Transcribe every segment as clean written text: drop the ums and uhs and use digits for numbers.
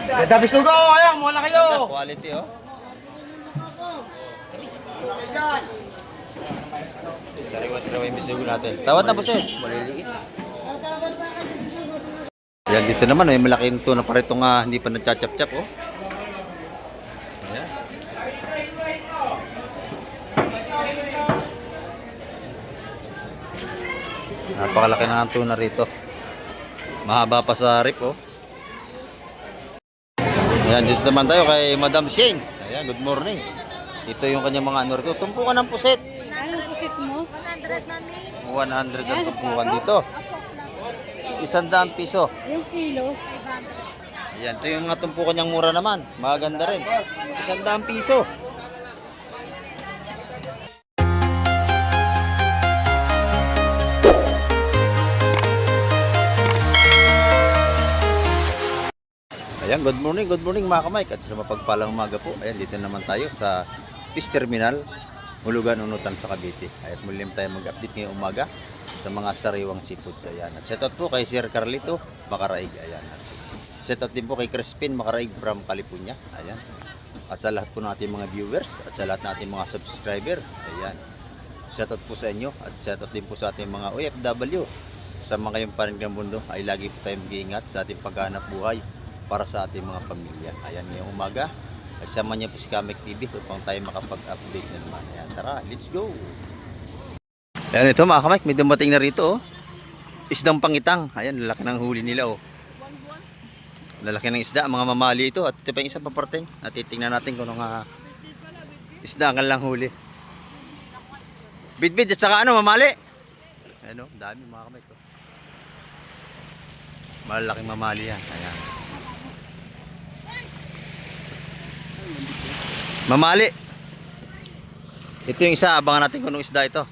Dabi sugo, ayan, mula kayo. Quality, oh. Sariwa-sariwa yung bisugo natin. Tawad na po, sir. Maliliit. Ayan, dito naman, may malaking tuna pa rin itong hindi pa nagchachap-chap, oh. Ayan. Napakalaki na ang tuna rito. Mahaba pa sa rip, oh. Ayan, dito naman tayo kay Madam Shane. Ayan, good morning. Ito yung kanyang mga ano rito. Tumpukan ng puset. Anong pusit mo? 100 na ni. 100 ang tumpukan dito. 100 piso. Yung kilo? Ayan, ito yung mga tumpukan niyang mura naman. Maganda rin. 100 piso. Ayan, good morning mga kamay. At sa mapagpalang umaga po, ayan, dito naman tayo sa Fish Terminal, Hulugan, Unutan sa Cavite. At muli tayo mag-update ngayong umaga sa mga sariwang seafoods. Ayan. At shoutout po kay Sir Carlito Makaraig. Ayan. At shoutout din po kay Crispin Makaraig from California. Ayan. At sa lahat po natin mga viewers at sa lahat natin mga subscriber. Ayan. Shoutout po sa inyo at shoutout din po sa ating mga OFW. Sa mga kayong panig ng mundo ay lagi po tayong mag-iingat sa ating paghanap buhay para sa ating mga pamilya. Ayan, ngayong umaga, nagsama niya po si Kamek TV upang tayo makapag-update na naman. Ayan, tara, let's go! Ayan, ito mga Kamek, may dumating na rito, oh. Isdang pangitang. Ayan, lalaki ng huli nila, oh. Lalaki ng isda, mga mamali ito. At ito pa yung isang paparting. Natitingnan natin kung anong isda ang kanilang huli. Bidbid at saka ano, mamali. Ayan, oh, dami mga Kamek, oh. Malalaking mamali yan. Ayan. Mamali. Ito yung isa, abangan natin kung anong isda ito.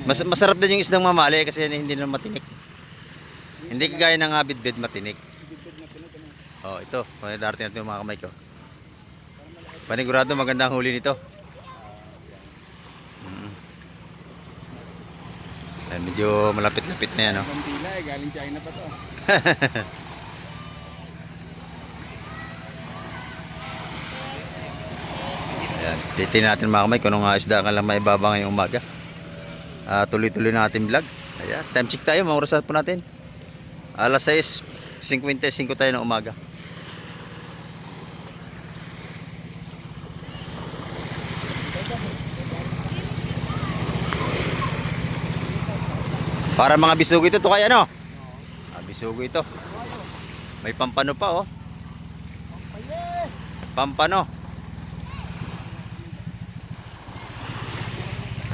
Masarap din yung isdang mamali kasi hindi na matinik. Hindi kagaya ng bidbid matinik. Oh, ito. Kung darating natin yung mga kamay ko. Panigurado magandang huli nito. Medyo malapit-lapit na yan, no? Galing China pa to. Ayan, titignan natin mga kamay kung anong isda ka lang maibaba ngayong umaga. Tuloy-tuloy na ating vlog. Ayan, time check tayo, mga oras po natin. Alas 6:55 tayo ng umaga. Para mga bisugo ito, kaya ano? Bisugo ito. May pampano pa, oh. Pampano.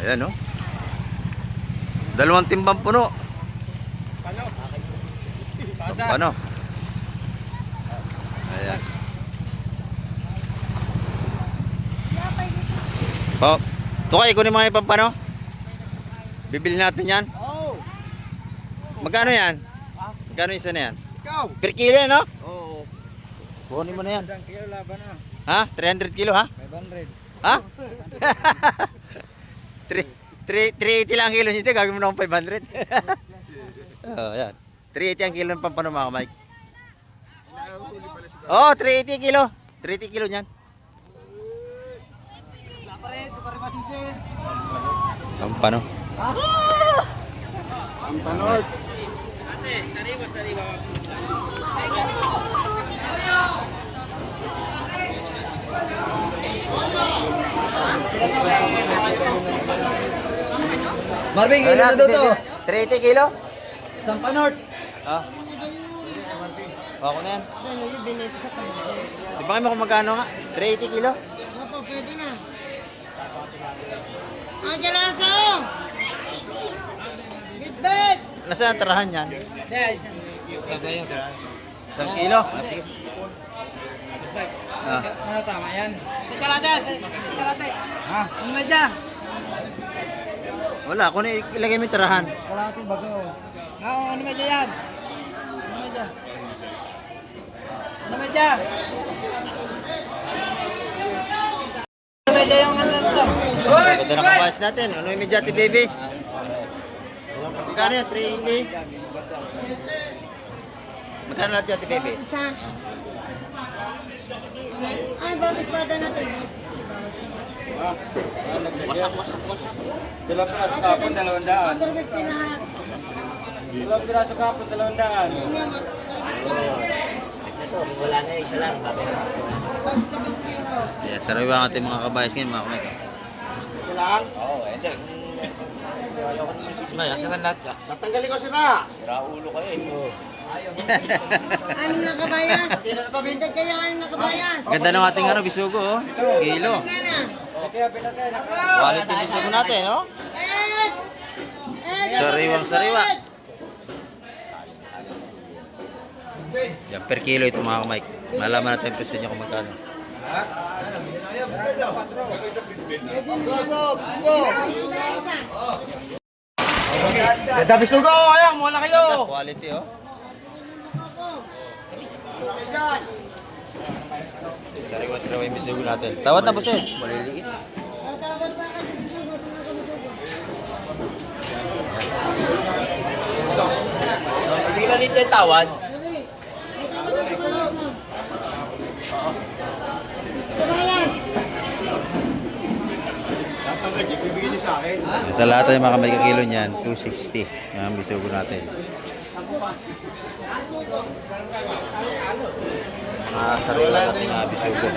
Ayan, oh. 2 timbang puno. Pampano. Ayan. Oh, tukay, kunin mga pampano. Bibili natin yan. Magkano yan? Magkano isa na yan? Ikaw! Per kilo, no? Oo. Kunin mo na yan. 100 kilo laban na. Ha? 300 kilo, ha? 500. Ha? 380 lang ang kilo nito. Gagawin mo na akong 500. Oh, yan. 380 ang kilo ng pampano mga Mike. Oh, 380 kilo. 380 kilo niyan. Pampano. Pampanort. Marvin, kilo na to. 380 kilo? Sampanort. Ah. Ako na yan. Di ba kayo mo kung magkano nga? 380 kilo? Opo, pwede na. Angelaso! Bitbit! Nasaan ang tarahan yan? Isang kilo? Ah, sige. Ah. Ano tama yan? Sa kalate, sa kalate. Ha? Ano ba dyan? Wala, kung ilagay mo yung tarahan. Wala natin bago. Ano ba dyan? Ano ba dyan? Ano ba dyan? Ano ba dyan yung ano ito? Ito na kapas natin. Ano yung medyati, baby? Magkano yan? 380? Magkano lahat yan, Pepe? Isa. Ay, bakit espada natin? 160 bawat isa. Dalawang piraso kapon, 200. 450 lahat. Dalawang piraso kapon, 200. Yun nga, Wala na isa lang. pag sa kilo. Yeah, sarawi ang ating mga kabayas ngayon, mga kamay. Oo, hindi. Ayoko naman si Ismael. Asan ang lahat ka? Tatanggalin ko sila. Sira ulo kayo eh. Ano na kabayas? Bintag kayo, ano na kabayas? Ganda ng ating ano, bisugo, oh. Kilo. Nga na. Quality bisugo natin, no? Et! Et! Sariwang sariwa. Yan, per kilo ito mga kamay. Malaman natin yung presyo nyo kung magkano. Ganda bisugo, ayan, mula kayo. Quality, oh. Sariwa yung bisugo natin. Tawad na po siya. Maliliit. Tatawag pa kasi sugo, Hindi ka rin tawad. Dali. Tatawag na kabayas mo. Kabayas! Sa lahat ay mga kamay kakilo niyan, 260. Yan ang bisugo natin. Mga sariwa natin mga bisugo.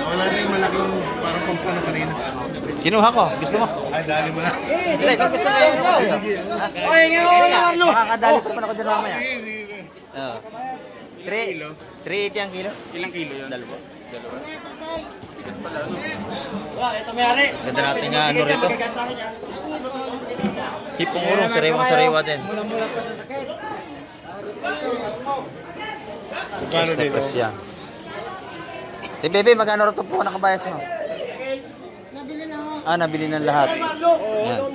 Wala na yung malaking parang pampano kanina. Kinuha ko. Gusto mo? Ay, dali mo na. Hindi, kung gusto mo yan. Oy, ngayon na, Arlo. Makakadali pa naman ako dyan mamaya. Sige, sige. Oh. 380 ang kilo. Ilang kilo yun? Dalawa. Ito mayari. Ganda natin nga ano rito. Hipong urong, sariwang-sariwa din. Mula-mula pa sa sakit. Magkano Sa dito? presya. Hey, bebe, magkano rin ito po nakabayas mo? Nabili na ako. Ah, nabili ng lahat. Yan.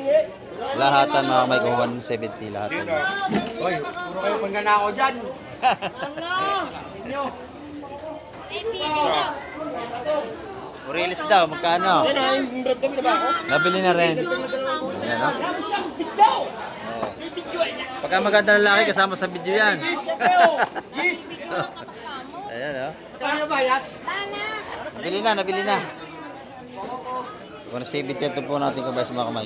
Lahatan mga kamay ko, 170 lahatan. Oy, puro kayo panggana ako dyan. Ano? Urilis daw, magkano? Nabili na rin. Ayan, no? Pagka maganda ng lalaki, kasama sa video yan. Ayan, no? Kaya bayas? Nabili na, nabili na. 170 ito po natin kabayas mga kamay.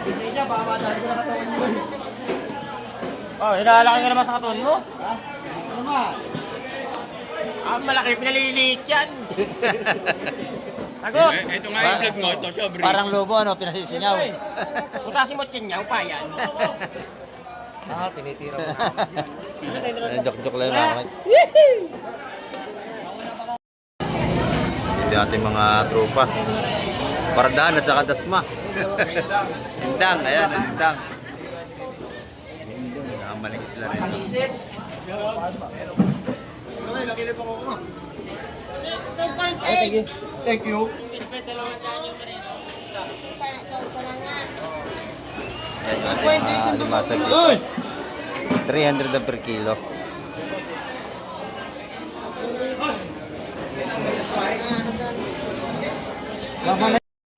Hindi niya, baka madali ko na katawan niyo. Oh, hinalaki ka naman sa katawan mo. Ano ma? Ah, malaki, pinaliliit yan. Sagot! Ito nga yung vlog mo, ito siya, Parang lobo, ano, pinasisingaw. Putasin mo tiyang pa yan. Ah, tinitira mo. Joke-joke lang mga kamay. Ito yung ating mga tropa. Pardahan at saka dasma. Tindang, ayan, tindang. Nakamaling sila rin. Isip. Okay, laki na pa ko. 2.8. Thank you. Isa lang nga. Ayan, mga limasag dito. 300 na per kilo.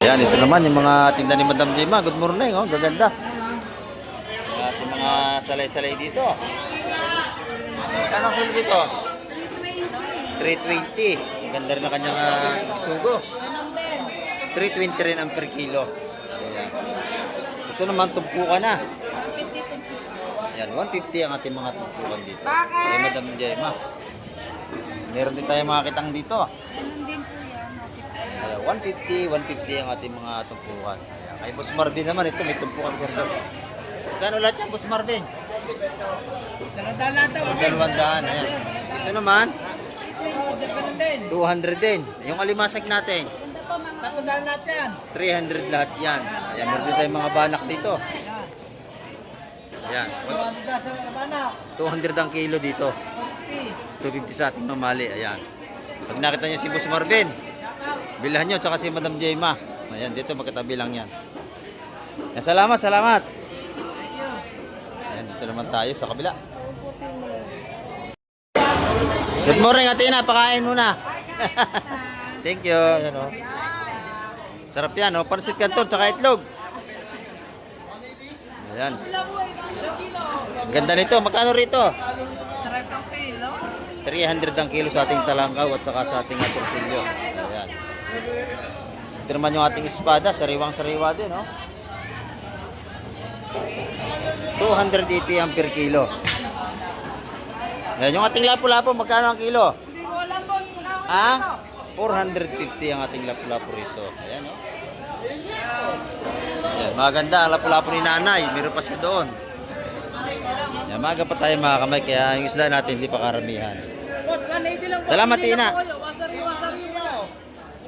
Ayan, ito naman yung mga tinda ni Madam Jema. Good morning, oh, gaganda. Yung ating mga salay-salay dito. Anong kilo dito? 320. Ang ganda rin na kanyang sugo. 320 rin ang per kilo. Ayan. Ito naman, tumpukan na. Ayan, 150 ang ating mga tumpukan dito. Kay Madam Jema. Meron din tayong mga kitang dito. Ayan, 150 ang ating mga tumpukan. Ayan. Kay Boss Marvin naman, ito may tumpukan sir daw. Kano lahat yan, Boss Marvin? 200. Ayan. Ito naman, 200 din. Yung alimasag natin, 300 lahat yan. Ayan, meron din tayong mga banak dito. Ayan, 200 ang kilo dito. 250 sa ating mamali. Ayan. Pag nakita nyo si Boss Marvin, bilhan nyo, tsaka si Madam Jema. Ayan, dito magkatabi lang yan. Ayan, salamat, salamat. Ayan, dito naman tayo sa kabila. Good morning, Ate Ina. Pakain muna. Thank you. Ayan, oh. Sarap yan, oh. Pansit canton, tsaka itlog. Ayan. Ang ganda nito. Magkano rito? 300 ang kilo sa ating talangkaw at saka sa ating torsilyo. Ayan. Ito naman yung ating espada. Sariwang-sariwa din, no? 280 ang per kilo. Ayan, yung ating lapu-lapu, magkano ang kilo? Ha? 450 ang ating lapu-lapu rito. Ayan, no? Ayan, maganda ang lapu-lapu ni nanay. Meron pa siya doon. Ayan, maga pa tayo mga kamay, kaya yung isda natin hindi pa karamihan. Salamat, Ina.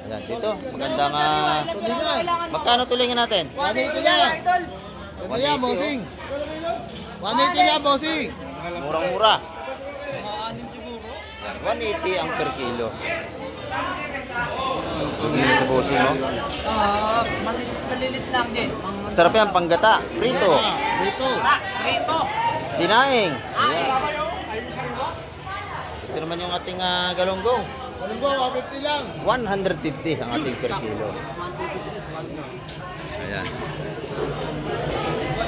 Ayan, dito. Magandang magkano tulingan natin? 180 lang. Kaya, bossing. 180 lang, bossing. Murang-mura. 180 ang per kilo. Pagkili sa bossing, no? Malilit lang din. Sarap yan, panggata. Prito. Rito. Sinaing. Ayan. Ito naman yung ating galunggong. Anong go, 150 lang. 150 ang ating per kilo. Ayan.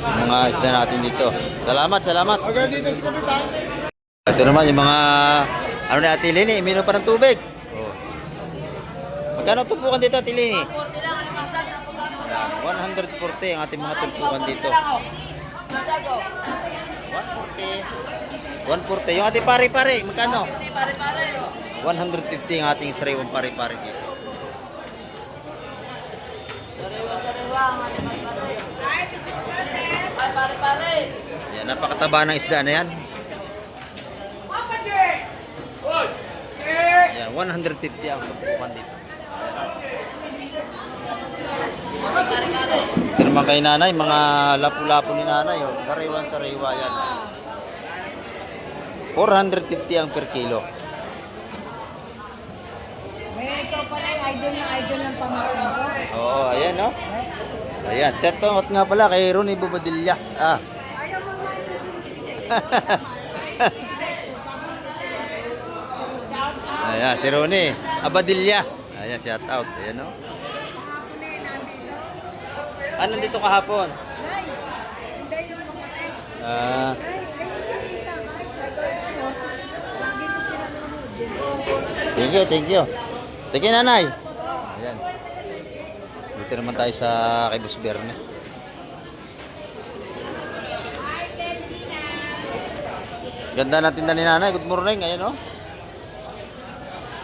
Yung mga isda natin dito. Salamat, salamat. Hanggang dito sa kapitan. Ito naman yung mga ano na Ate Lini, iminom pa ng tubig. Oh. Magkano tumpukan dito Ate Lini? 140 ang ating mga tumpukan dito. 140. 140. Yung ating pare-pare, magkano? 150 ang ating sariwang pare-pare dito. Yan, napakataba ng isda na yan. Yan, 150 ang tumpukan dito. Ito naman kay nanay, mga lapu-lapu ni nanay. Oh. Sariwan-sariwa yan. 450 ang per kilo. May ikaw pala yung idol ng pamangkin ko. Oo, ayan no. Ayan, set out nga pala kay Ronnie Bobadilla. Ah. Ayaw mo mga susunod. Ayan, si Ronnie Abadilla. Ayan, shout out. Ayan no. Kahapon na yun nandito. Ah, nandito kahapon. Ay, hindi yung kapatid. Ah, Ay, ayun si Kamay. Sabi ano, lagi mo pinanonood. thank you, thank you. Thank you, nanay. Ayan. Dito naman tayo sa kay Boss Berne. Ganda ng tinda ni nanay. Good morning. Ayan, oh.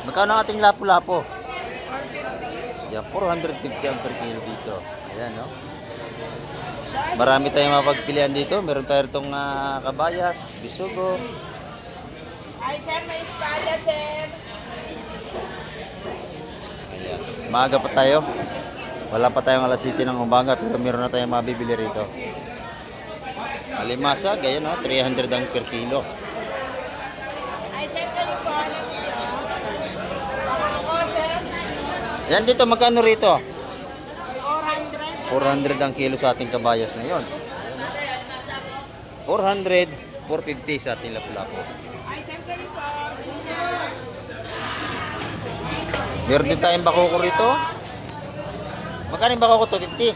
Magkano ang ating lapu-lapo? Yan, 450 ang per kilo dito. Ayan, oh. Marami tayong mapagpilian dito. Meron tayo itong kabayas, bisugo. Ay, sir, may espada, sir. Ayan. Maaga pa tayo. Wala pa tayong alas 7 ng umaga pero meron na tayong mabibili rito. Alimasa, ganyan no, 300 ang per kilo. Ay, sir, California. Ako, sir. Yan dito, magkano rito? 400. 400 ang kilo sa ating kabayas ngayon. 400, 450 sa ating lapu-lapu. Ay, sir, California. Meron din tayong bakoko rito. Magkano yung bakoko? 250.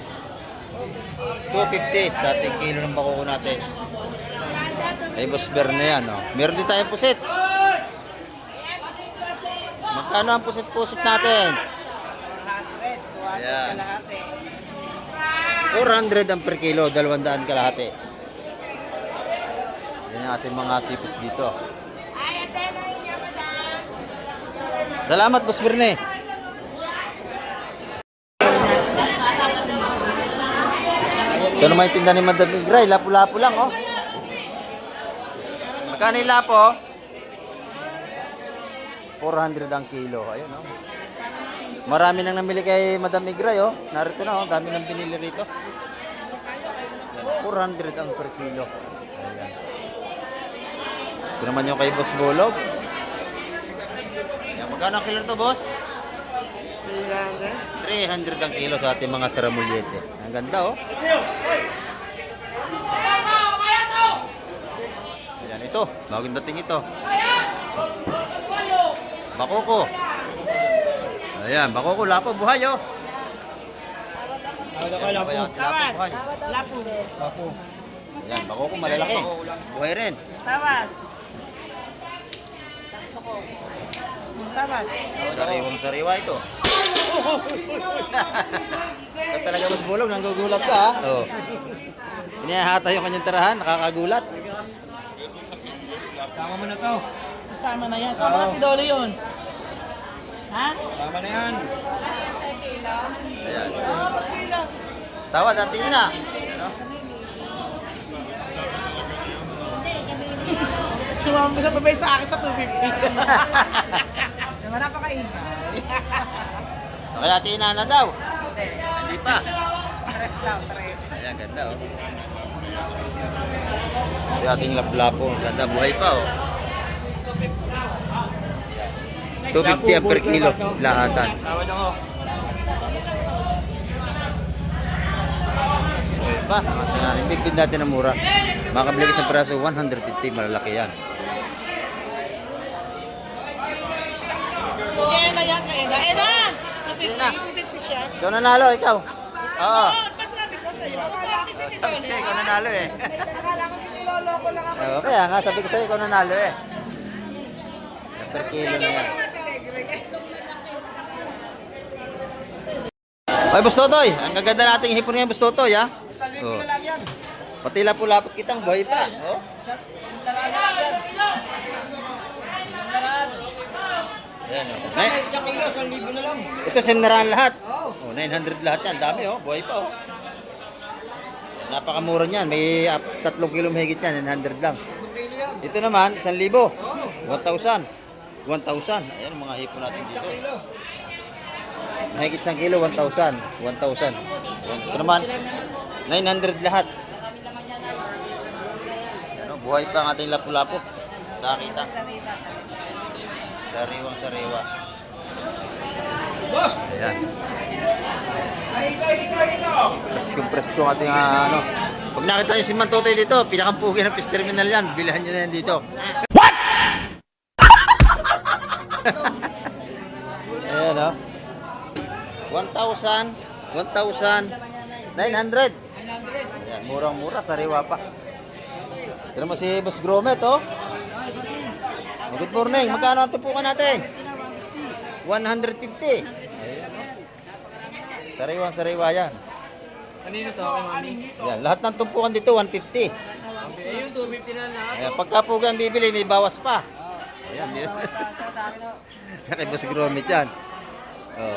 250 sa ating kilo ng bakoko natin. Ay, Boss Berne yan. Oh. Meron din tayong pusit. Magkano ang pusit-pusit natin? 400. Ayan. Kalahati. 400 ang per kilo, 200 kalahati. Yan ang ating mga sipos dito. Ay, ate, nahiya, madam. Salamat, Boss Berne. Ito naman yung tinda ni Madam Igray, lapu-lapu lang, oh. Magkano yung lapo? 400 ang kilo, ayun, oh. Marami nang namili kay Madam Igray, oh. Narito na, oh. Dami nang binili rito. 400 ang per kilo. Ayan. Ito naman yung kay Boss Bolog. Ayan, magkano ang kilo to, boss? 300 ang kilo sa ating mga saramulyete. Ang ganda, oh. Ayan, ito. Bagong dating ito. Bakoko. Ayan, bakoko. Lapo, buhay, oh. Ayan, lapo, buhay. Lapo. Ayan, bako ko malalaki. Buhay rin. Tawad. Tawad. Sariwang sariwa ito. Ito talaga mas bulog, nanggugulat ka ha. Oh. Inihahata yung kanyang tirahan, nakakagulat. Kasama na yan. Sama natin Dole yun. Ha? Tawa, dati yun na. Sumama mo sa babay sa akin sa 250. Naman napakain. Kaya tina na daw. Hindi. Hindi pa. Tres lang, tres. Ayan, ganda oh. Yung ating lapu-lapo, ganda, buhay pa oh. 250 ang per kilo, lahatan. Buhay pa, big natin na mura. Makabili ka sa praso, 150, malalaki yan. Kaya na yan, kaya na. Kaya na! 250 siya. Ikaw nanalo, ikaw. Oo. Mas sabi ko sa'yo. Bakit si Tito Tapos ikaw nanalo eh. Akala ko niloloko lang ako. Oo, kaya nga, sabi ko sa'yo, ikaw nanalo eh. Per kilo na yan. Ay, Boss Totoy, ang gaganda nating hipon ngayon, Boss Totoy, ha? Oh. Pati lapot kitang buhay pa. Oh. Ayan, oh. Ito, sinaraan lahat. Oh, 900 lahat yan. Dami, oh. Buhay pa, oh. Napakamura niyan. May 3 kilo mahigit yan. 900 lang. Ito naman, 1,000. 1,000. 1,000. Ayan, ang mga hipon natin dito. Mahigit 1 kilo, 1,000. 1,000. Ito naman, 900 lahat. Ano, buhay pa ang ating lapu-lapo. Nakakita. Sariwang sariwa. Ayan. Presko ang ating ano. Pag nakita nyo si Mantotoy dito, pinakampugi ng Fish Terminal yan. Bilhan nyo na yan dito. What? Ayan o. 1,000. 1,900. Ayan, murang-mura. Sariwa pa. Ito naman si Boss Gromet o. Good morning. Magkano ang tupukan natin? 150. Sariwang-sariwa yan. Kanino to? Kay Mami? Yan, lahat ng tumpukan dito 150. Ayun, 250 na lahat. Ayan, pagka po ang bibili, may bawas pa. Ayan, yun. Kay Boss Gromit yan. Oh.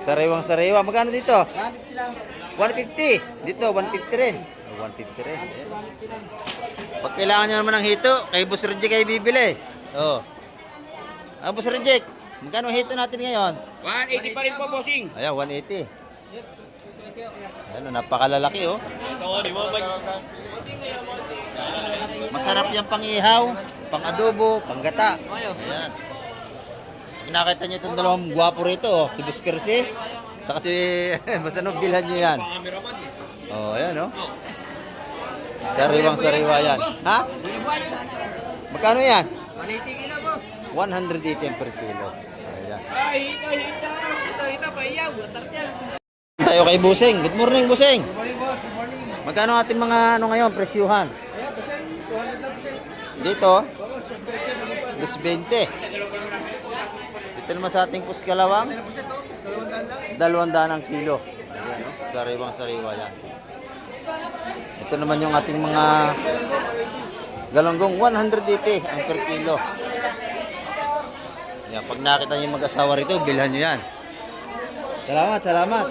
Sariwang-sariwa. Magkano dito? 150. Dito, 150 rin. Oh, 150 rin. Ayan. Pag kailangan nyo naman ng hito, kay Boss Rejek kayo bibili. Oh. Boss Rejek, magkano hito natin ngayon? 180 pa rin po, bossing. Ayan, 180. Ayan, napakalalaki oh. Masarap yan pang ihaw, pang adobo, pang gata. Ayan. Pag nakita nyo itong dalawang gwapo rito oh. Si Boss Percy, saka si basta no, bilhan nyo yan. Oh, ayan oh. Sariwang-sariwa yan. Ha? Magkano yan? 180 kilo, boss. 180 per kilo. Ayan. Hita pa iyaw. Sarap yan. Tayo kay Busing. Good morning, Busing. Good morning, boss. Good morning. Magkano ating mga ano ngayon, presyuhan? Ayan, percent. 200 lang percent. Dito, Bawas, plus 220. 20. Dito naman sa ating puskalawang, 200 lang. 200 ang kilo. Ayan, oh. Sariwang-sariwa yan. Ito naman yung ating mga galonggong 180 ang per kilo. Yan, pag nakita niyo mag-asawa rito, bilhan niyo yan. Salamat, salamat.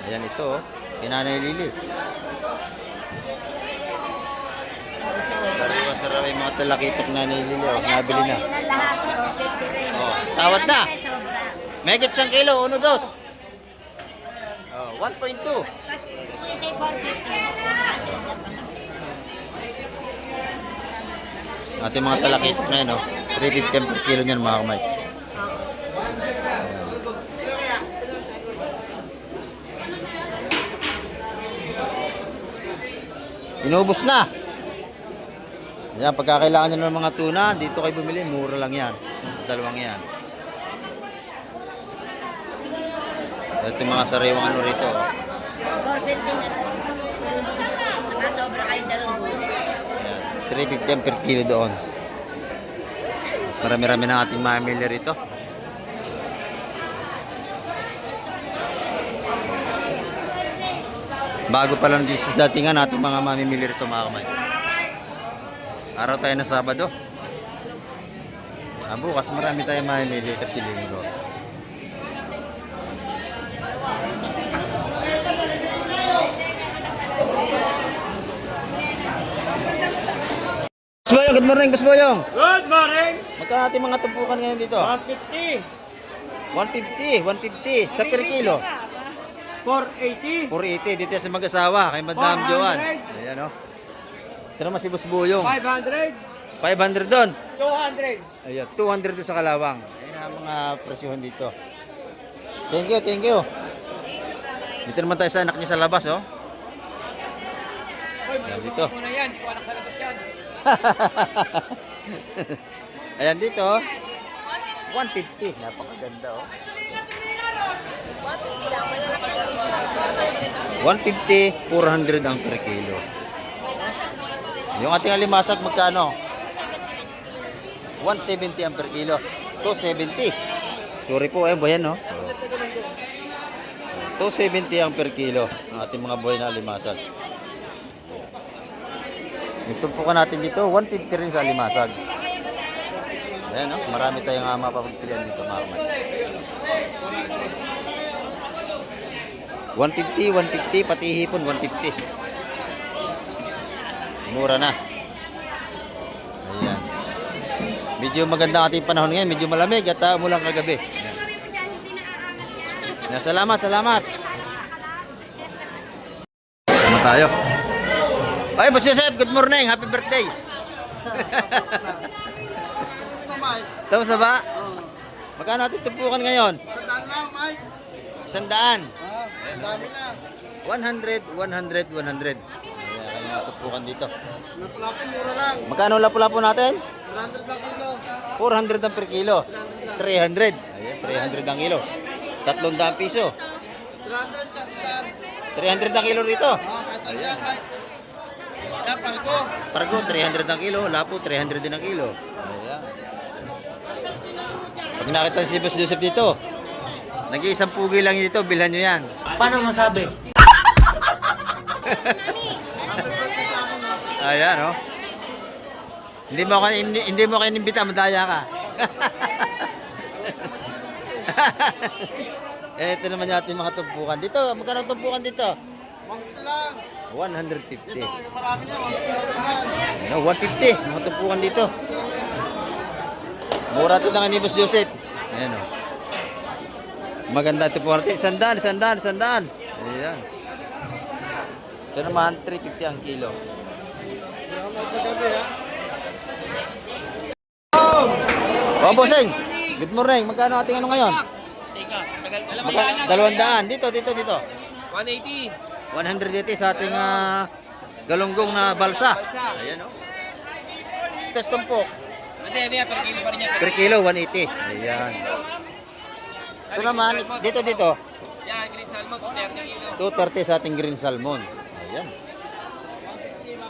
Ayan ito, oh. Kinanay Lili. Sariwa-sariwa yung mga talakitok na Lili, oh. Nabili na. Yun ang lahat. 50 rin. Oh, tawad na. Sobra. Megit 1 kilo, 1, 2. Oh, 1.2. Ito yung 450. Ating mga talakitok na yun, oh. 350 per kilo niyan, mga kamay. Inubos na. Yan, pagkakailangan nyo ng mga tuna, dito kayo bumili, mura lang yan. Dalawang yan. Ito yung mga sariwang ano rito. 450 na lang. Nasobra kayo dalawang buwan. Ayan, 350 ang per kilo doon. Marami-rami na ating mamili rito. Bago pa lang this is datingan natin mga mamimili rito mga kamay. Araw tayo na Sabado. Bukas marami tayong mamimili kasi linggo. Boss Boyong, good morning, Boss Boyong. Good morning! Magkano ating mga tumpukan ngayon dito? 150, 150 sa per kilo. 480, 480 dito sa mag-asawa kay Madam 400. Joan. Ayan o. Ito naman si Boss Boyong. 500, 500 doon. 200. Ayan, 200 doon sa Kalawang. Ayan ang mga presyohan dito. Thank you, thank you. Dito naman tayo sa anak niya sa labas, oh. Uy, Ayan, dito. muna yan, hindi ko anak sa labas yan. Ayan dito, oh. 150. Napakaganda, oh. 150, 400 ang per kilo. Yung ating alimasag magkano? 170 ang per kilo. 270. Sorry po, buhay no? 270 ang per kilo ang ating mga buhay na alimasag. Itumpukan natin dito, 150 rin sa alimasag. Ayan, no? Marami tayong mapapagpilian dito, mga kamay. 150, 150, pati hipon, 150. Mura na. Ayan. Medyo maganda ang ating panahon ngayon, medyo malamig at umulan kagabi. Ayan. Salamat, salamat. Ano tayo? Ay, Boss Joseph, good morning, happy birthday. Tapos na ba? Magkano ating tumpukan ngayon? 100. Dami na. 100, 100, 100. Ayan, kaya matupukan dito. Lapu-lapu, mura lang. Magkano lapu-lapo natin? 100 lang kilo. 400 ang per kilo. 300. Ayan, 300 ang kilo. 300 piso. 300 kasi yan. 300 ang kilo rito. Kahit yan, kahit. Yan, pargo. Pargo, 300 ang kilo. Lapo, 300 din ang kilo. Ayan. Pag nakita si Boss Joseph dito, nag-iisang pugi lang dito, bilhan nyo yan. Paano masabi? Ayan, oh. Hindi mo kayo inimbita, madaya ka. Ito naman yung ating mga tumpukan. Dito, magkano tumpukan dito? 150 lang. 150. Yung marami niya, 150 lang. Ano, 150. Mga tumpukan dito. Mura ito na ni Boss Joseph. Ayan, oh. Maganda ito po natin. Sandaan. Ayan. Ito naman, 350 ang kilo. Oh, bossing. Good morning. Magkano ating ano ngayon? Teka, tagal. 200. Dito. 180. 180 sa ating galunggong na balsa. Ayan, oh. Ito tumpok. Hindi, per kilo pa rin yan. Per kilo, 180. Ayan. Ito naman, dito. Yan, green salmon, 30 kilo. 230 sa ating green salmon. Ayan.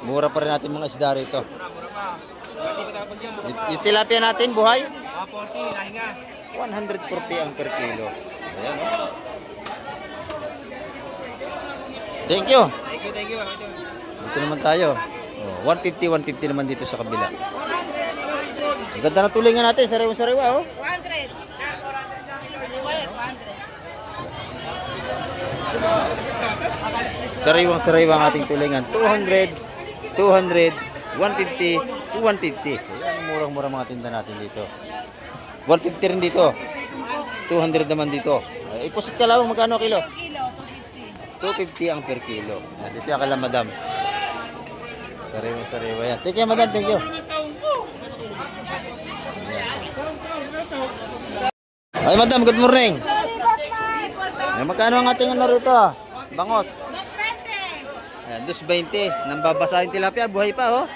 Mura pa rin natin mga isda rito. Mura pa. Hindi ko dapat yan, mura pa. Yung tilapia natin, buhay? 40, nahinga. 140 ang per kilo. Ayan, oh. Thank you. Thank you. Dito naman tayo. Oh, 150 naman dito sa kabila. Ang ganda ng tulingan natin, sariwa-sariwa, oh. 100. Sariwang-sariwa ang ating tulingan. 200, 150, 250. Ayan, murang-murang mga tinda natin dito. 150 rin dito. 200 naman dito. Ay, ipusit ka lang, magkano kilo? 250 ang per kilo. Ayan, dito yung kala madam. Sariwang-sariwa yan. Thank you, madam. Thank you. Ay, madam. Good morning. Ay, magkano ang ating ano rito? Bangos. Ayan, 220. Nambabasahin tilapia. Buhay pa, oh.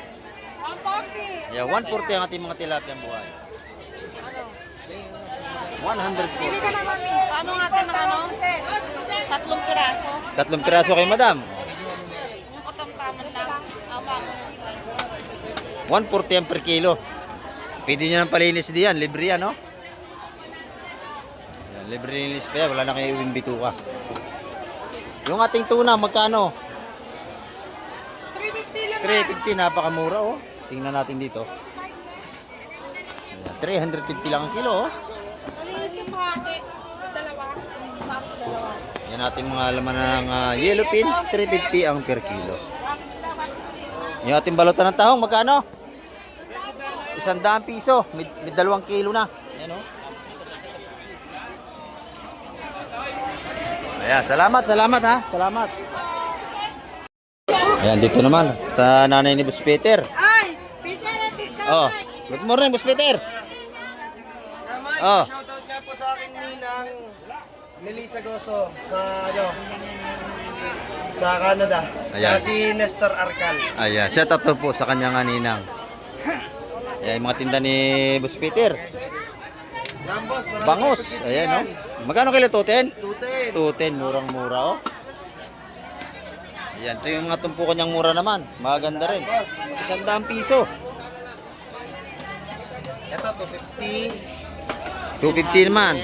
140. Yeah, 140 ang ating mga tilapia buhay. 140. Paano nga ito ng ano? 3 piraso. 3 piraso kay madam. Yung katamtaman lang. 140 yan per kilo. Pwede nyo ng palinis diyan, libre yan, no? Yan, libre linis pa yan, wala na kayo iwing bituka. Yung ating tuna, magkano? 350 lang. 350, napakamura, oh. Tingnan natin dito. Ayan, 350 lang ang kilo, oh. Malinis ng buhati. Dalawa. Max, dalawa. Yan ating mga laman ng yellowfin, 350 ang per kilo. Yung ating balutan ng tahong, magkano? 100 piso, may 2 kilo na. Ayan, oh. Ayan, salamat ha. Salamat. Ayan, dito naman sa nanay ni Boss Peter. Ay! Peter at discount. Oh, good morning, Boss Peter. Oh, Shoutout nga po sa akin ninang Melissa Goso sa sa Canada. Ayan. Tsaka si Nestor Arcal. ayan, shout out po sa kanyang ninang. Ayan, yung mga tinda ni Boss Peter. Yan boss, maraming Bangos, pagkakit ayan, yan. oh. Magkano kilo 210? 210. 210, murang-mura, oh. Ayan, ito yung mga tumpukan niyang mura naman. Maganda rin. 100 piso. Ito 250. 250 naman.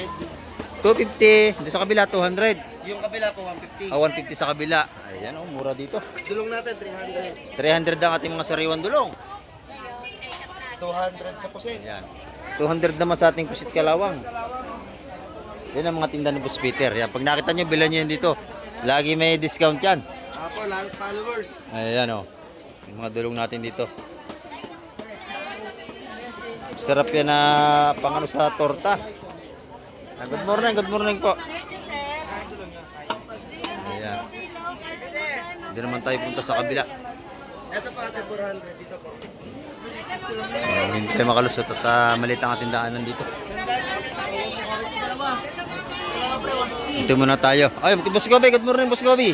250. Doon sa kabila, 200. Yung kabila po 150. 150 sa kabila. Ayan, oh, mura dito. Dulong natin 300. 300 ang ating mga sariwan dulong. 200 sa pusin. Ayan. 200 naman sa ating pusit kalawang. Yan ang mga tinda ni Boss Peter. Yan, pag nakita nyo, bilan nyo yan dito. Lagi may discount yan. Apo, lahat followers. Ayan, oh. Yung mga dulong natin dito. Sarap yan na pangano sa torta. Good morning po. Ayan. Hindi naman tayo punta sa kabila. Ito pa ate 400 dito po. Ayan, hindi tayo makalusot at maliit ang ating daanan dito. Dito muna tayo. Ay, Boss Gobi, good morning, Boss Gobi.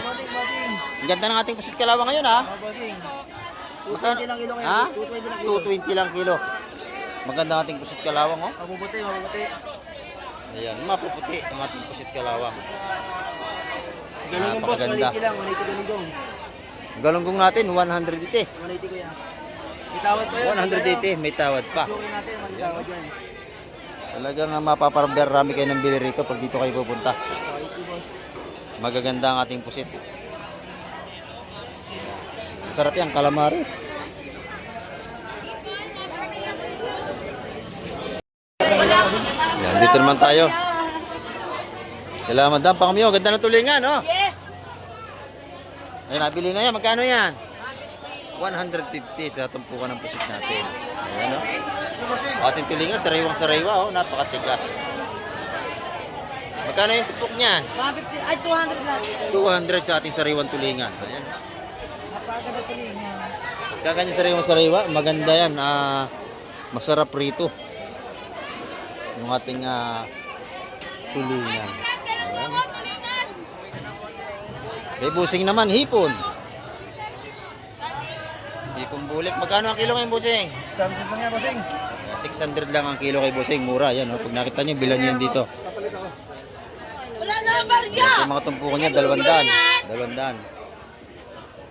Ang ganda ng ating pusit kalawang ngayon, ha? Magkano? Ha? 220 lang kilo. Maganda ang ating pusit kalawang, oh. Mabubuti. Ayan, mapuputi ang ating pusit kalawang. Galunggong boss, Napakaganda. 180 lang, 180 galunggong. Galunggong natin, 180. 180 kuya. May tawad pa yun. 180, may tawad pa. Sukin natin, may tawad yan. Talagang mapaparami kayo ng bili rito pag dito kayo pupunta. Magaganda ang ating pusit. Masarap yan, calamares. Yan, dito naman tayo. Kailangan madam, pang kami, ganda ng tulingan, oh. Yes! Ay, nabili na yan. Magkano yan? 150 sa tumpukan ng pusit natin. Ayan, oh. Ating tulingan, sariwang-sariwa, oh. Napakatigas. Magkano yung tupok niyan? 150, ay 200 lang. 200 sa ating sariwang tulingan. Ayan. Napaganda tuloy niya. Kakanya sariwang-sariwa, maganda yan. Masarap rito. Yung ating tulingan. Ayan. May busing naman, hipon. Hipon bulik. Magkano ang kilo ngayon, busing? 100 lang yan, bossing. 600 lang ang kilo kay busing. Mura yan. Oh. Pag nakita nyo, bilan nyo yan dito. Wala na ang barya! Yung mga tumpukan niya, 200. 200.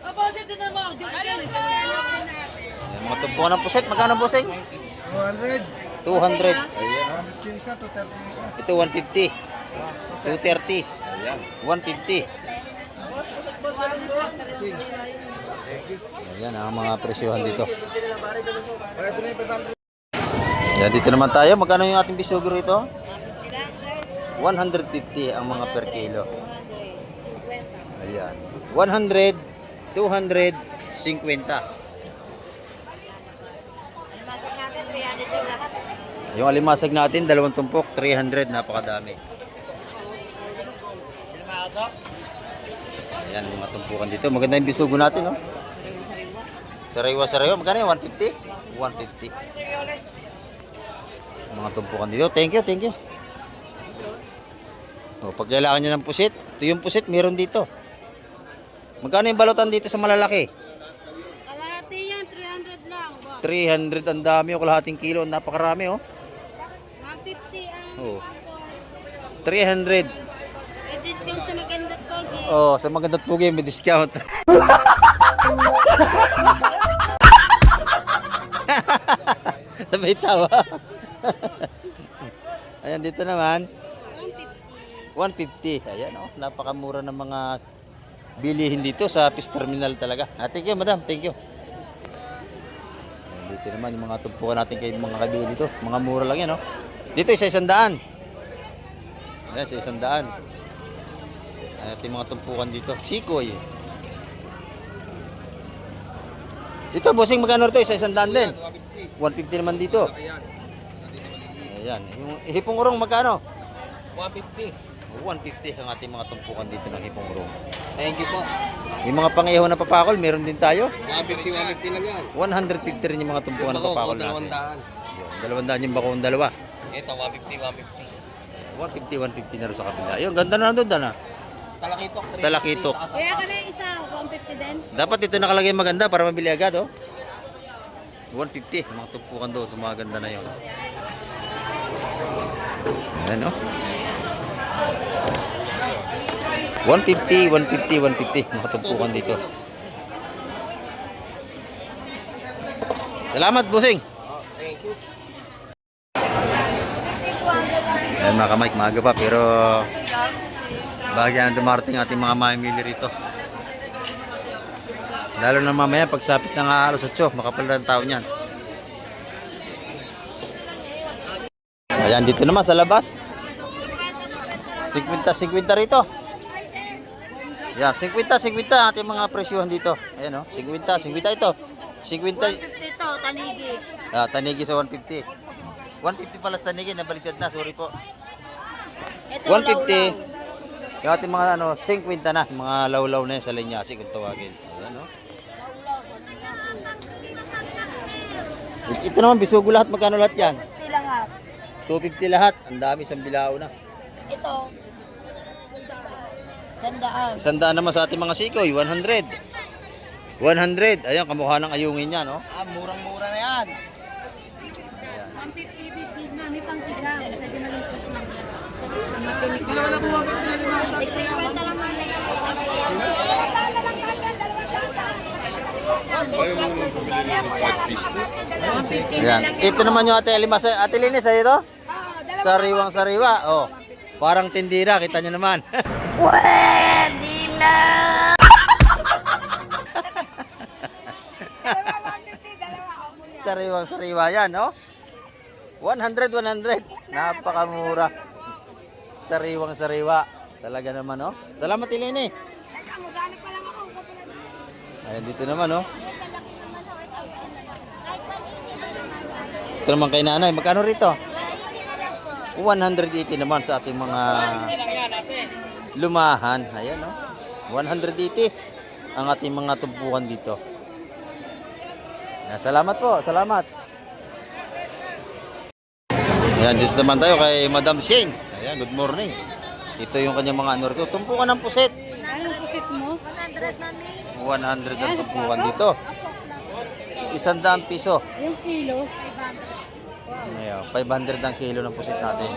Apo, sito na mo. Yung mga tumpukan ng puset, magkano busing? 200. 200. Ayan. 150 yung isa, 230 yung isa. Ito 150. 230. Ayan. 150. Ayan ang mga presyohan dito. Yan, dito naman tayo. Magkano yung ating bisugo rito? 150 ang mga per kilo. Ayan. 100, 200, 50. Yung alimasag natin, 2 tumpok, 300, napakadami. Ayan, mga tumpukan dito. Maganda yung bisugo natin, no? Sariwa-sariwa. Magkano yung 150? 150. Mga tumpukan dito. Thank you. O, pag kailangan nyo ng pusit, ito yung pusit, meron dito. Magkano yung balutan dito sa malalaki? Kalahati yan, 300 lang. 300, ang dami o kalahating kilo. Napakarami, oh. 150 ang Oh. 300. may discount sa magandang pogi. Oh, sa magandang pugi, may discount. Sabay tawa. Ayan, dito naman. 150. Ayan, oh, napakamura ng mga bilihin dito sa Fish Terminal talaga. Thank you, madam. Thank you. Ayan, dito naman yung mga tumpukan natin kay mga kabili dito. Mga mura lang yan, oh. Dito, isa 100. Ayan, isa 100. Ayan, yung mga tumpukan dito. Sikoy. Ito, bossing, magkano ito? Isa 100 din. 150 naman dito. Ayan. Yung hipong urong, magkano? 150. 150 ang ating mga tumpukan dito ng hipong urong. Thank you po. Yung mga pang-ihaw na papakol, meron din tayo. 150 lang yan. 150 rin yung mga tumpukan na papakol natin. 200 yung bakong dalawa. Ito, 150. 150 na rin sa kabila. Ayun, ganda na doon na. Talakitok. Talakitok. Kaya ka na yung isa, 150 din. Dapat ito nakalagay maganda para mabili agad, oh. 150, mga tumpukan doon, maganda na yun. Ayan, oh. 150, 150, 150, mga tumpukan dito. Salamat, bossing. Thank you. Ayan, mga kamike, maaga pa, pero bahagyan na dumarating ating mga mamimili rito. Lalo na mamaya, pagsapit ng alas 8, makapala ng tao niyan. Ayan, dito naman sa labas. 50 rito. Yan, 50 ating mga presyohan dito. Ayan, oh, 50 ito. 50. Ito, tanigi. Tanigi sa 150. 150 pala sa tanigi, nabaliktad na, sorry po. Ito, 150. Yung ating mga 50 na, mga lawlaw na yan sa linyasi kung tawagin. Ayan, oh. Ito naman, bisugo lahat, magkano lahat yan? 250 lahat. 250 lahat, ang dami, isang bilao na. Ito, 100. 100 naman sa ating mga sikoy, 100. 100, ayan, kamukha ng ayungin yan, no? Murang-mura na yan. 150, mami pang sigang. Pwede na lang ito. 50 lang mami. Ayan, ito naman yung ate Alima. Ate Linis, sa'yo ito? Sariwang sariwa, oh. Parang tindira, kita nyo naman. Pwede na! Sariwang sariwa yan, no? 100. Napakamura. Sariwang sariwa. Talaga naman, no? Salamat, Ilini. Ayan, dito naman, no? Ito naman kay nanay. Magkano rito? 180 naman sa ating mga lumahan. Ayan, no? 180 ang ating mga tumpukan dito. Ayan, salamat po. Salamat. Ayan, dito naman tayo kay Madam Shane. Ayan, good morning. Ito yung kanyang mga ano rito. Tumpukan ng puset. Anong pusit mo? 100 mami. 100 ang tumpukan dito. 100 piso. Yung kilo? Ayan, 500 ang kilo ng pusit natin.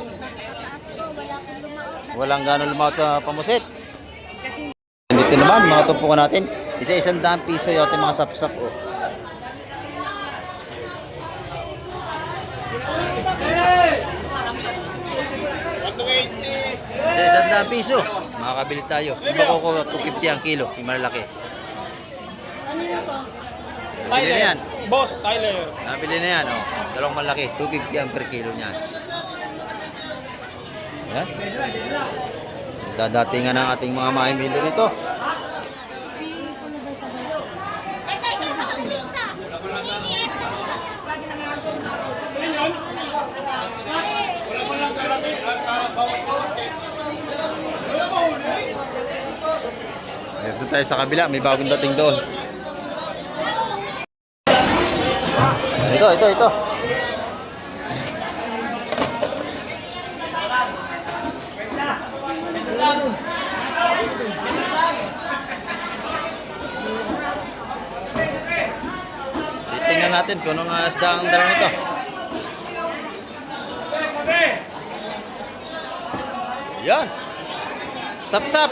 Walang gano'ng lumaot sa pamusit. Dito naman, mga tumpukan natin. 100 piso yung ating mga sapsap. Oh. Sa 100 piso, makakabili tayo. Yung bakoko, 250 ang kilo, yung malalaki. Nabili na yan. Boss, Tyler. Nabili na yan, oh. Dalawang malaki, 250 ang per kilo niyan. Yan. Dadatingan ang ating mga mamimili rito. Dito tayo sa kabila, may bagong dating doon. Ito. Titingnan natin kung anong isda ang dala nito. Yan. Sap-sap.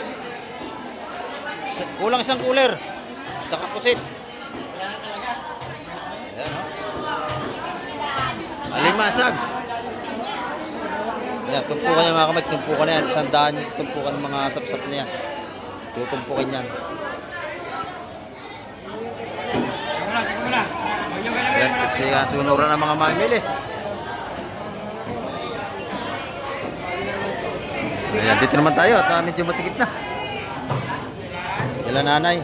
Kulang isang cooler. Tsaka pusit. Ayan, oh. Limasag. Yan, tumpukan yan mga kamay. Tumpukan na yan. 100 yung tumpukan ng mga sapsap na yan. Tutumpukin yan. Yan, siksikan. Sunuran ng mga mamili. Ayan, dito naman tayo at medyo masikip na. Kailan nanay?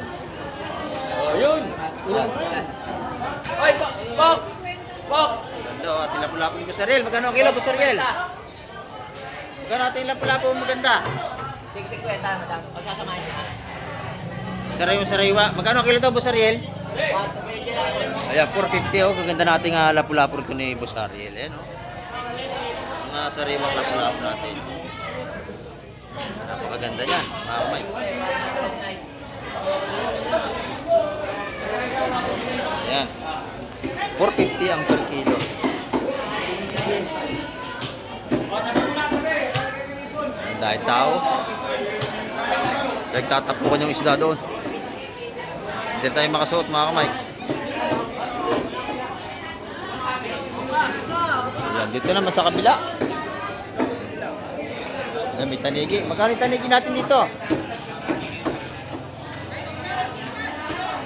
Ganda, ating lapu-lapu ni Busariel. Magkano ang kilo, Busariel? Magkano ating lapu-lapu maganda? 650, madam. Pagsasamahin niya. Sariwa. Magkano ang kilo to, Busariel? Ayan, 450 oh. Gaganda nating lapu-lapu rito ni Busariel. Ayan oh. Mga sariwang lapu-lapu natin. Napakaganda yan, mga kamay. Ayan. 450 ang per kilo. Dahil tao. Nagtatapukan yung isda doon. Hindi tayo makasuot mga kamay. Ayan, dito naman sa kabila. Ayan, may tanigi. Magkano yung tanigi natin dito?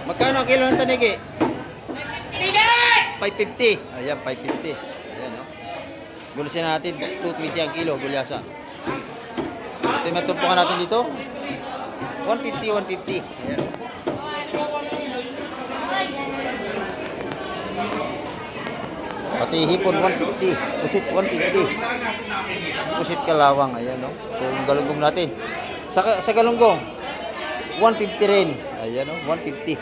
Magkano ang kilo ng tanigi? 550. Ayan, 550. Ayan, no? Gulasin natin, 220 ang kilo, gulasan. Ito yung matumpukan natin dito. 150, 150. Ayan. Pati hipon, 150. Pusit, 150. Pusit kalawang. Ayan, no? Ito yung galunggong natin. Sa galunggong, 150 rin. Ayan, no? 150.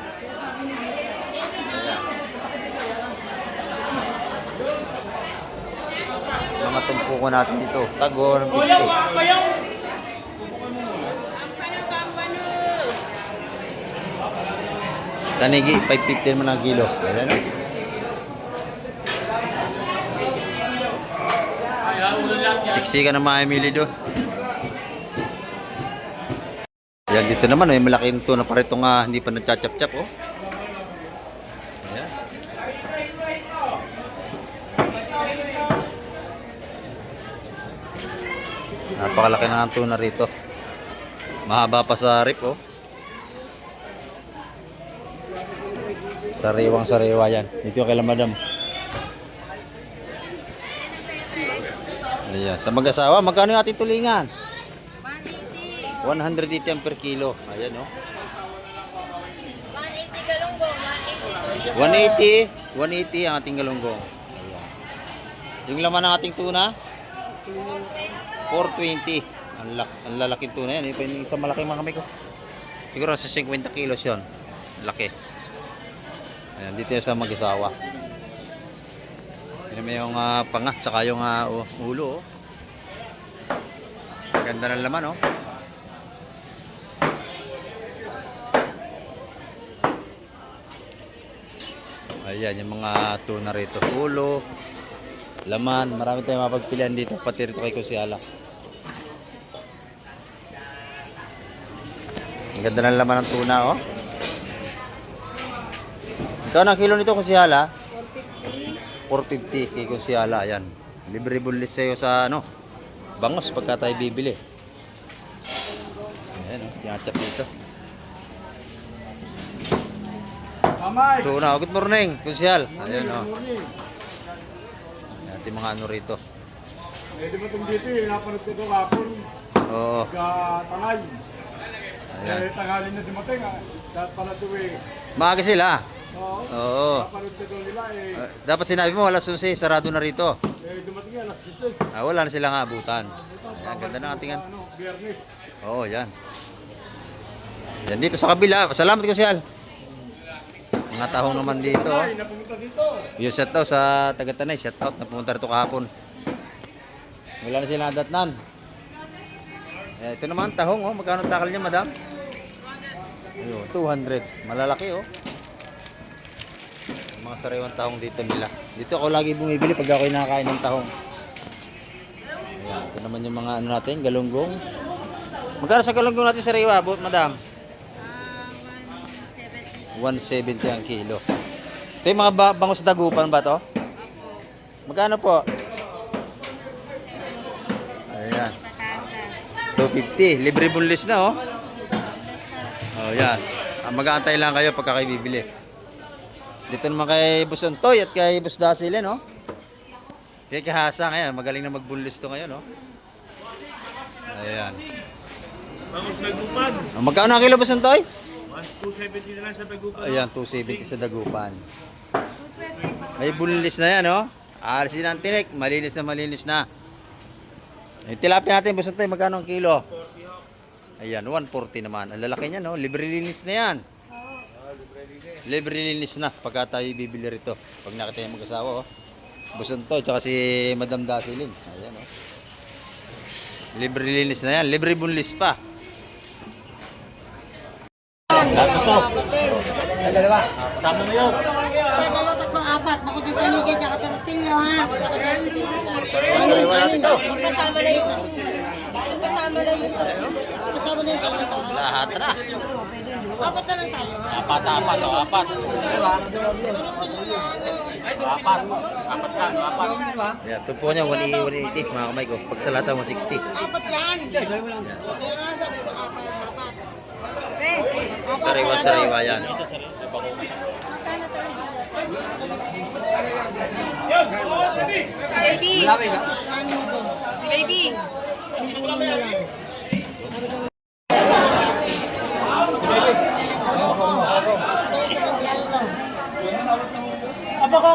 Mga tumpuko natin dito. Tago ng 50. Tanigi, 550 naman ang kilo. Ayan o. Siksikan ng mga Emily doon. Ayan, dito naman may malaking tuna pa rito nga hindi pa nagchachap-chap oh. Ayan. Napakalaki na ang tuna rito. Mahaba pa sa rip oh. Sariwang sariwa yan. Dito kay madam. Ayan. Sa mag-asawa, magkano yung ating tulingan? 180 ang per kilo. Ayan oh. 180 galunggong, 180 180 ang ating galunggong. Ayan. Yung laman ng ating tuna? 420. Ang lalaking tuna yan. Yung isang malaking mga kamay ko. Siguro sa 50 kilos yun. Laki. Ayan, dito yung sa mag-asawa. Yun naman yung panga, tsaka yung ulo. Oh. Ganda ng laman, oh. Ayan, yung mga tuna rito. Ulo, laman, marami tayong mapagpilian dito. Pati rito kay Kusiala. Ang ganda ng laman ng tuna, oh. Ikaw na kilo nito, Kusiala? 450 kay Kusiala, ayan. Libre bulis sa'yo sa bangos pagka tayo bibili. Ayan, sinachap dito. Tuna, good morning, Kusial. Ayan, oh. Ayan, mga rito. Pwede ba itong dito eh? Napanood ko ito kapon. Oo. Tangay. Ayan. Tanghali na dumating ah. Dapat pala ito eh. Maaga sila. Oo. Napanood ko ito nila eh. Dapat sinabi mo, alas 11, sarado na rito. Dumating yan, alas 6. Wala na silang abutan. Ayan, ganda na ating Biyernes. Oo, yan. Yan dito sa kabila. Salamat Kusial. Mga tahong naman dito. Ay, napunta dito. Yung shout out sa Tagatanay, shout out na pumunta rito kahapon. Wala na silang adatnan. Ito naman tahong oh, magkano takal niya, madam? Ayun, 200. Malalaki oh. Mga sariwang tahong dito nila. Dito ako lagi bumibili pag ako nakakain ng tahong. Ayan, ito naman yung mga natin, galunggong. Magkano sa galunggong natin sariwa, madam? 170 ang kilo. Ito yung mga bangos dagupan ba to? Magkano po? 250. Libre bunlis na, oh. Oh, yan. Mag-aantay lang kayo pagka kayo bibili. Dito naman kay Boss Antoy at kay Boss Dasil, no? Kaya kahasa ngayon, magaling na magbunlis to ngayon, no? Ayan. Bangus Dagupan. Magkano ang kilo, Boss Antoy? 270 na lang sa Dagupan. Ayan, 270 sa Dagupan. May bunlis na yan, no? Alisin ang tinik, malinis na. Yung tilapia natin, Boss Antoy, magkano ang kilo? Ayan, 140 naman. Ang lalaki niya, no? Libre linis na yan. Libre linis na pagka tayo bibili rito. Pag nakita yung mag-asawa, oh. Boss Antoy, tsaka si Madam Dasilin. Ayan, oh. Libre linis na yan. Libre bunlis pa. Dalawa. Sama mo yun. Sa dalawa, tatlong, apat. Bako dito ligay, tsaka sa Rosilio, ha? Sariwa natin to. Magkasama na yung Magkasama na yung Rosilio. Magkasama na yung Rosilio. Lahat na. Apat na lang tayo. Apat, oh, apat. Apat. Ayan, ito po niya, 180 mga kamay ko. Pag sa lata, 160. Apat yan. Kaya nga sabi sa apat. Sariwa yan. Baby! Baby!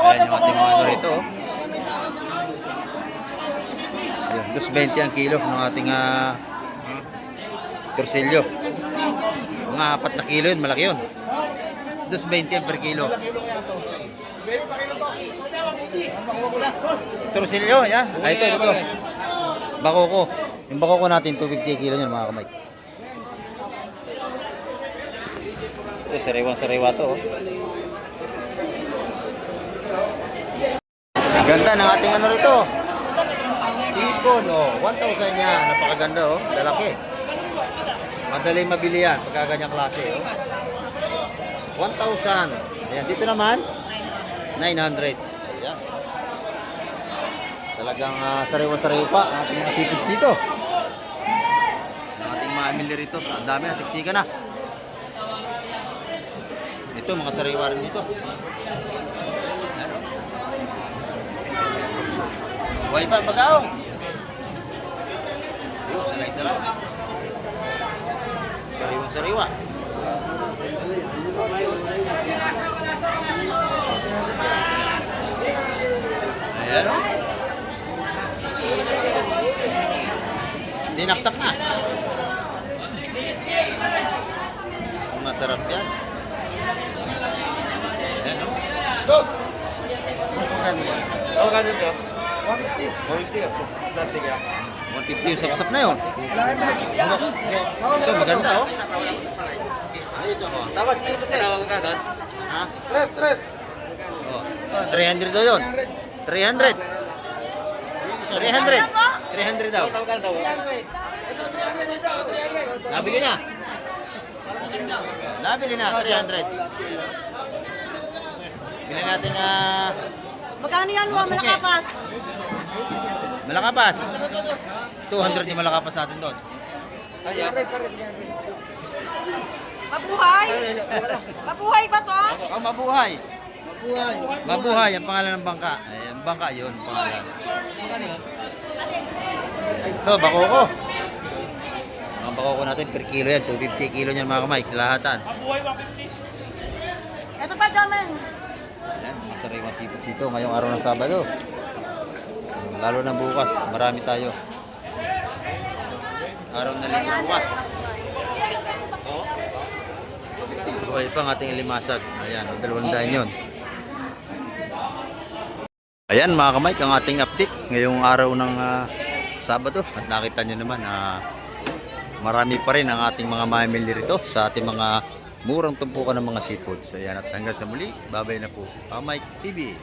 Ayan yung ating mga ano rito, oh. Ayan, 220 ang kilo ng ating torsilyo. Mga 4 na kilo yun, malaki yun. 220 ang per kilo. Torsilyo, yan. Ay, ito. Bakoko. Yung bakoko natin, 250 kilo yun, mga kamay. Ito, sariwa to, oh. Ganda ng ating ano rito. Ibon, oh. 1,000 yan. Napakaganda, oh. Lalaki. Madali mabili yan pagka ganyang klase, oh. 1,000. Ayan, dito naman 900. Ayan. Talagang sariwa-sariwa pa ang ating mga seafoods dito. Ang ating mga amili rito. Ang dami na, siksika na. Ito, mga sariwa rin dito. Buhay pa, bagaong. Ayun, salay-salay. Sariwa-sariwa. Ayan, o. Dinaktak na. Masarap yan. Ayan, o. Dos! Oo, ganun to. 150 yung sapsap na yun. Ito, maganda, oh. Ito, oh. Tawag, sige po sir. Tawag ka doon. Ha? Tres. Oh. 300 daw yun. 300. 300 daw. Ito, 300 ito. 300. Nabili na. Nabili na, 300. Bili natin Magkano yan mo? Masuki. Malakapas. Malakapas. 200 yung malakapas natin doon. 300 pa rin. Mabuhay? Mabuhay ba to? Oh, mabuhay. Mabuhay, ang pangalan ng bangka. Ay, ang bangka yun, ang pangalan. Ito, bakoko. Ang bakoko natin per kilo yan, 250 kilo yan mga kamay, lahatan. Ito pa, Jaman. Ayan, sariwang seafoods ito ngayong araw ng Sabado. Lalo na bukas, marami tayo. Araw na linggo bukas. Buhay pa ang ating limasag. Ayan, 200 yun. Ayan mga kamay, ang ating update ngayong araw ng Sabado. At nakita nyo naman na marami pa rin ang ating mga mamimili rito sa ating mga murang tumpukan ng mga seafoods. Ayan, at hanggang sa muli, babay na po. Mike TV.